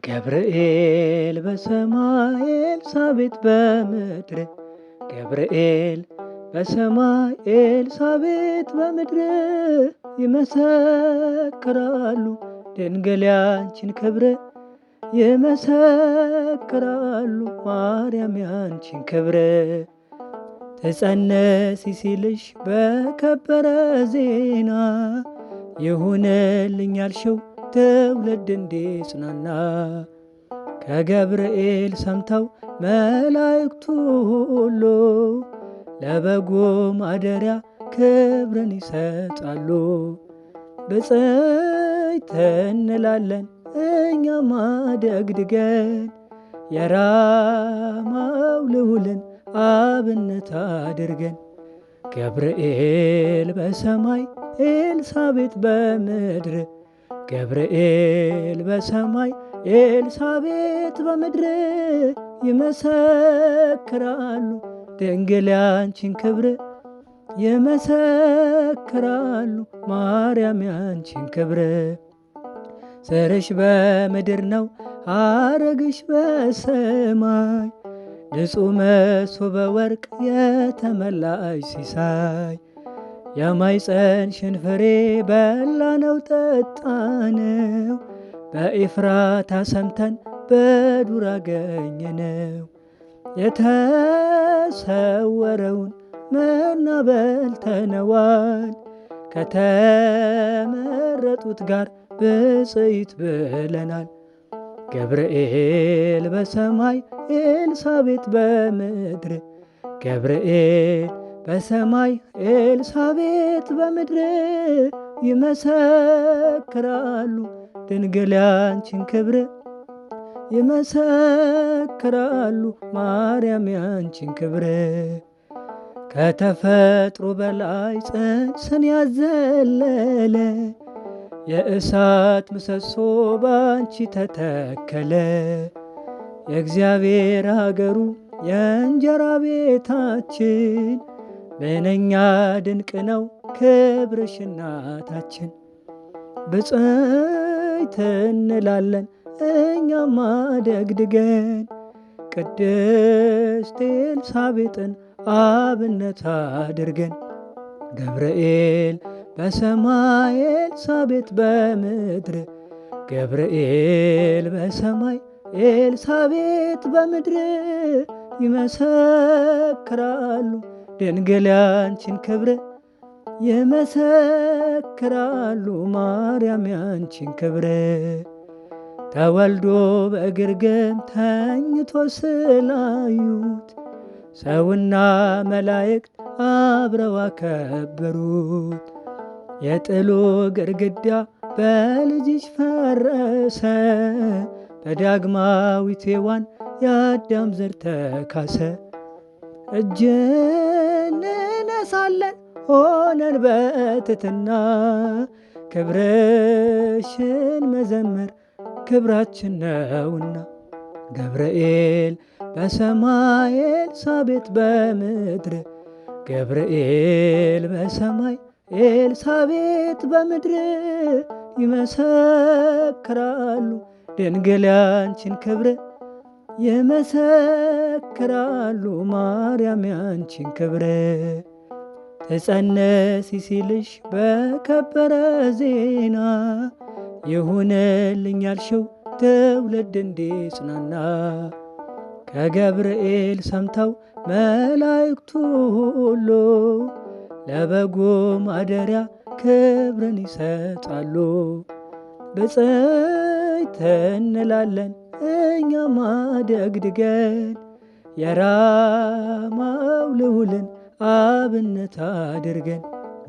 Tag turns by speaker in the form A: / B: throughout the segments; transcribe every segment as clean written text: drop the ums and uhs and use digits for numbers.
A: ገብርኤል በሰማይ ኤልሳቤጥ በምድር ገብርኤል በሰማይ ኤልሳቤጥ በምድር ይመሰክራሉ ድንግል ያንቺን ክብር ይመሰክራሉ ማርያም ያንቺን ክብር። ትጸነሲ ሲልሽ በከበረ ዜና ይሁንልኝ ያልሽው ትውልድ እንዲጽናና ከገብርኤል ሰምተው መላእክቱ ሁሉ ለበጉ ማደሪያ ክብርን ይሰጣሉ። ብፅዕት እንላለን እኛም አደግድገን የራማው ልዑልን አብነት አድርገን። ገብርኤል በሰማይ ኤልሳቤጥ በምድር ገብርኤል በሰማይ ኤልሳቤጥ በምድር ይመሰክራሉ ድንግል ያንቺን ክብር ይመሰክራሉ ማርያም ያንቺን ክብር። ዘርሽ በምድር ነው ሐረግሽ በሰማይ ንጹሕ መሶበ ወርቅ የተመላሽ ሲሳይ የማኅፀንሽን ፍሬ በላነው ጠጣነው በኤፍራታ ሰምተን በዱር አገኘነው። የተሰወረውን መና በልተነዋል ከተመረጡት ጋር ብፅዕት ብለናል። ገብርኤል በሰማይ ኤልሳቤጥ በምድር ገብርኤል በሰማይ ኤልሳቤጥ በምድር ይመሰክራሉ ድንግል ያንቺን ክብር ይመሰክራሉ ማርያም ያንቺን ክብር። ከተፈጥሮ በላይ ጽንስን ያዘለለ የእሳት ምሰሶ ባንቺ ተተከለ። የእግዚአብሔር ሀገሩ የእንጀራ ቤታችን ምንኛ ድንቅ ነው ክብርሽ እናታችን። ብፅዕት እንላለን እኛም አደግድገን ቅድስት ኤልሳቤጥን አብነት አድርገን። ገብርኤል በሰማይ ኤልሳቤጥ በምድር ገብርኤል በሰማይ ኤልሳቤጥ በምድር ይመሰክራሉ ድንግል ያንቺን ክብር ይመሰክራሉ ማርያም ያንቺን ክብር። ተወልዶ በግርግም ተኝቶ ስላዩት ሰውና መላእክት አብረው አከበሩት። የጥሉ ግርግዳ በልጅሽ ፈረሰ በዳግማዊት ሔዋን የአዳም ዘር ተካሰ። እጅ እንነሳለን ሆነን በትሕትና ክብርሽን መዘመር ክብራችን ነውና። ገብርኤል በሰማይ ኤልሳቤጥ በምድር ገብርኤል በሰማይ ኤልሳቤጥ በምድር ይመሰክራሉ ድንግል ያንቺን ክብር ይመሰክራሉ ማርያም ያንቺን ክብር። ትጸነሲ ሲልሽ በከበረ ዜና ይሁንልኝ ያልሽው ትውልድ እንዲጽናና ከገብርኤል ሰምተው መላእክቱ ሁሉ ለበጉ ማደሪያ ክብርን ይሰጣሉ። ብፅዕት እንላለን እኛም አደግድገን የራማው ልዑልን አብነት አድርገን።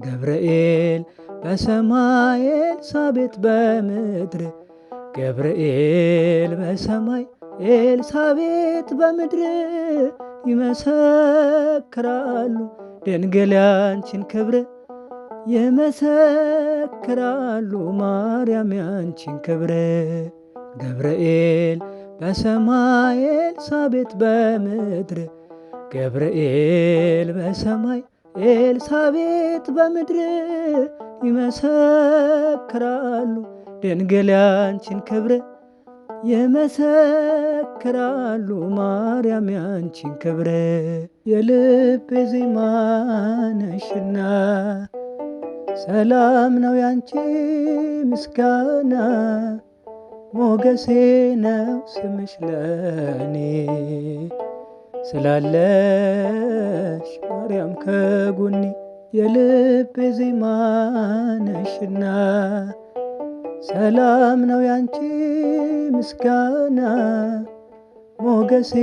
A: ገብርኤል በሰማይ ኤልሳቤጥ በምድር ገብርኤል በሰማይ ኤልሳቤጥ በምድር ይመሰክራሉ ድንግል ያንቺን ክብር ይመሰክራሉ ማርያም ያንቺን ክብር። ገብርኤል በሰማይ ኤልሳቤጥ በምድር ገብርኤል በሰማይ ኤልሳቤጥ በምድር ይመሰክራሉ ድንግል ያንቺን ክብር ይመሰክራሉ ማርያም ያንቺን ክብር። የልቤ ዜማ ነሽና ሰላም ነው ያንቺ ምስጋና። ሞገሴ ነው ስምሽ ለኔ ስላለሽ ማርያም ከጎኔ። የልቤ ዜማ ነሽና ሰላም ነው ያንቺ ምስጋና። ሞገሴ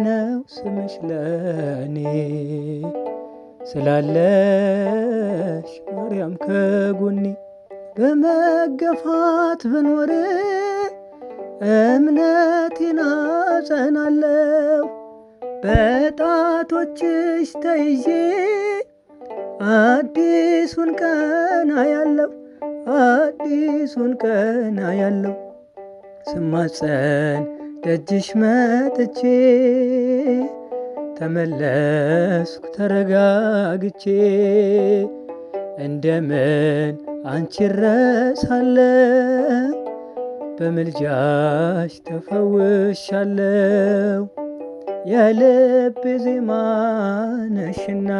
A: ነው ስምሽ ለኔ ስላለሽ ማርያም ከጎኔ። በመገፋት ብኖር እምነቴን አጸናለሁ። በጣቶችሽ ተይዤ አዲሱን ቀን አያለሁ። አዲሱን ቀን አያለሁ። ስማጸን ደጅሽ መጥቼ ተመለስኩ ተረጋግቼ። እንደምን አንቺ ረሳለሁ በምልጃሽ ተፈውሻለሁ። የልቤ ዜማ ነሽና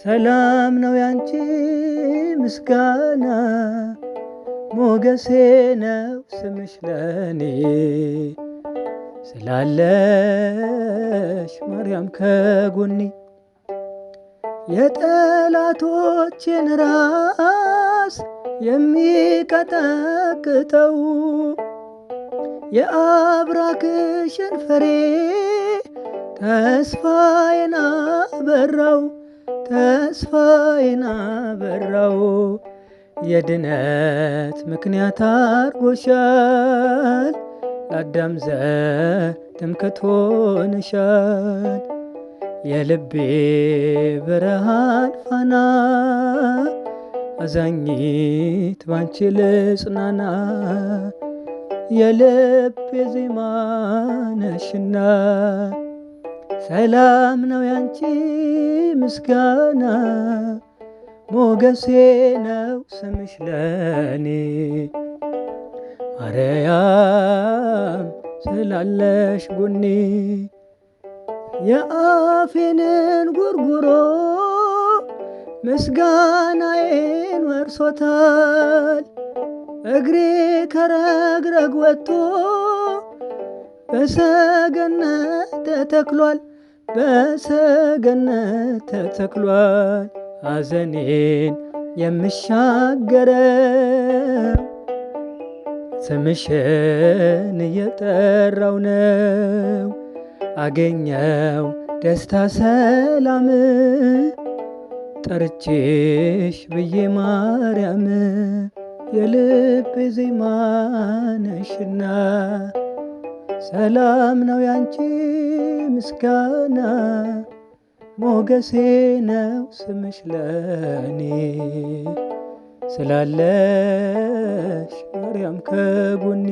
A: ሰላም ነው ያንቺ ምስጋና። ሞገሴ ነው ስምሽ ለኔ ስላለሽ ማርያም ከጎኔ። የጠላቶቼን ራስ የሚቀጠቅጠው የአብራክሽን ፍሬ ተስፋዬን አበራው። ተስፋዬን አበራው። የድነት ምክንያት አድርጎሻል። ለአዳም ዘር ትምክህት ሆነሻል። የልቤ ብርሃን ፋና አዛኝት ባንቺ ልጽናና። የልቤ ዜማ ነሽና ሰላም ነው ያንቺ ምስጋና። ሞገሴ ነው ስምሽ ለኔ ማርያም ስላለሽ ጎኔ። የአፌንን ጉርጉሮ ምስጋናዬን ወርሶታል። እግሬ ከረግረግ ወጥቶ በሰገነት ተተክሏል። በሰገነት ተተክሏል። ሐዘኔን የምሻገረው ስምሽን እየጠራው ነው። አገኘው ደስታ ሰላም ጠርቼሽ ብዬ ማርያም። የልቤ ዜማ ነሽና ሰላም ነው ያንቺ ምስጋና። ሞገሴ ነው ስምሽ ለኔ ስላለሽ ማርያም ከጎኔ።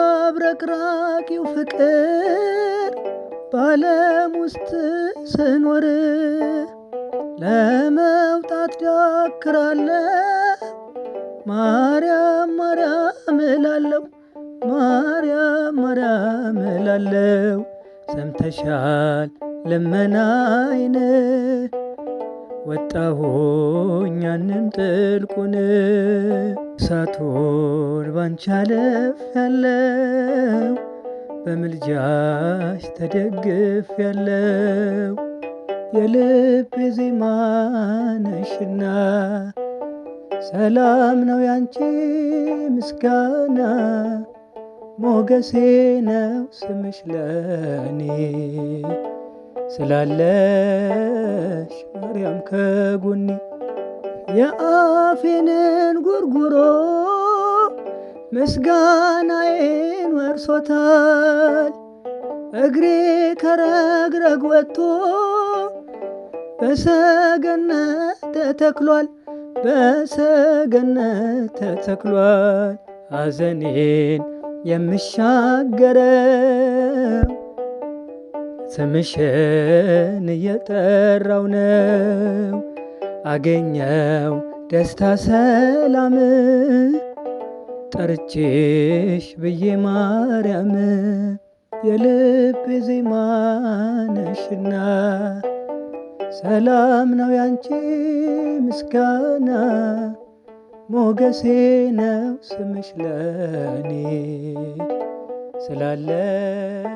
A: በአብረቅራቂው ፍቅር በዓለም ውስጥ ስኖር ለመውጣት ዳክራለሁ። ማርያም ማርያም እላለሁ። ማርያም ማርያም እላለሁ። ሰምተሻል ልመናዬን ወጣሁኝ ያንን ጥልቁን። እሳቱን ባንቺ አልፌያለሁ በምልጃሽ ተደግፌያለሁ። የልቤ ዜማ ነሽና ሰላም ነው ያንቺ ምስጋና። ሞገሴ ነው ስምሽ ለኔ ስላለሽ ማርያም ከጎኔ። የአፌንን ጉርጉሮ ምስጋናዬን ወርሶታል። እግሬ ከረግረግ ወጥቶ በሰገነት ተተክሏል። በሰገነት ተተክሏል። ሐዘኔን የምሻገረው ስምሽን እየጠራው ነው። አገኘው ደስታ ሰላም ጠርቼሽ ብዬ ማርያም የልቤ ዜማ ነሽና ሰላም ነው ያንቺ ምስጋና ሞገሴ ነው ስምሽ ለኔ ስላለሽ